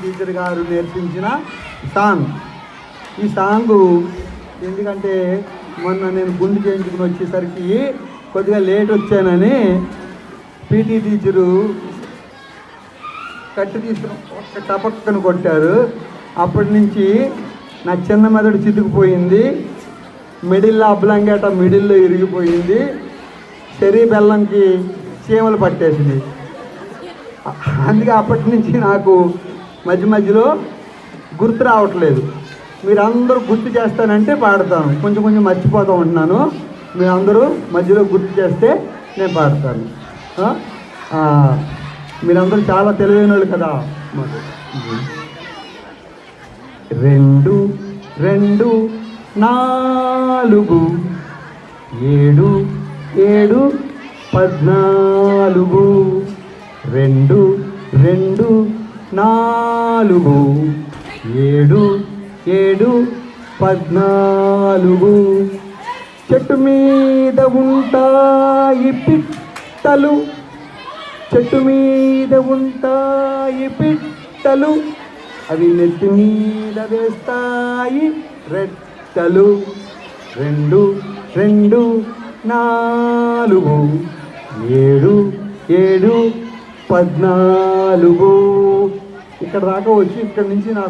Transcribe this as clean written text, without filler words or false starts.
Teacher గారు నేర్పించిన song. ఈ సాంగు ఎందుకంటే మొన్న నేను గుండు చేయించుకుని వచ్చేసరికి కొద్దిగా లేట్ వచ్చానని పీటీ టీచరు కట్టు తీసుకుని ఒక్క టపక్కను కొట్టారు. అప్పటి నుంచి నా చిన్న మెదడు చితుకుపోయింది, మిడిల్లో అబ్బలంగేట మిడిల్లో ఇరిగిపోయింది, చెరీ బెల్లంకి చీమలు పట్టేసింది. అందుకే అప్పటి నుంచి నాకు మధ్య మధ్యలో గుర్తు రావట్లేదు. మీరందరూ గుర్తు చేస్తానంటే పాడతాను, కొంచెం కొంచెం మర్చిపోతూ ఉంటున్నాను. మీరందరూ మధ్యలో గుర్తు చేస్తే నేను పాడతాను. మీరందరూ చాలా తెలివైన వాళ్ళు కదా. 2 2 4 7 7 14 2 2 4 7 7 14 చెట్టు మీద ఉంటాయి పిట్టలు, చెట్టు మీద ఉంటాయి పిట్టలు, అవి నెత్తి మీద వేస్తాయి రెట్టలు. 2 2 4 7 7 14. ఇక్కడ దాకా వచ్చి ఇక్కడి నుంచి నాకు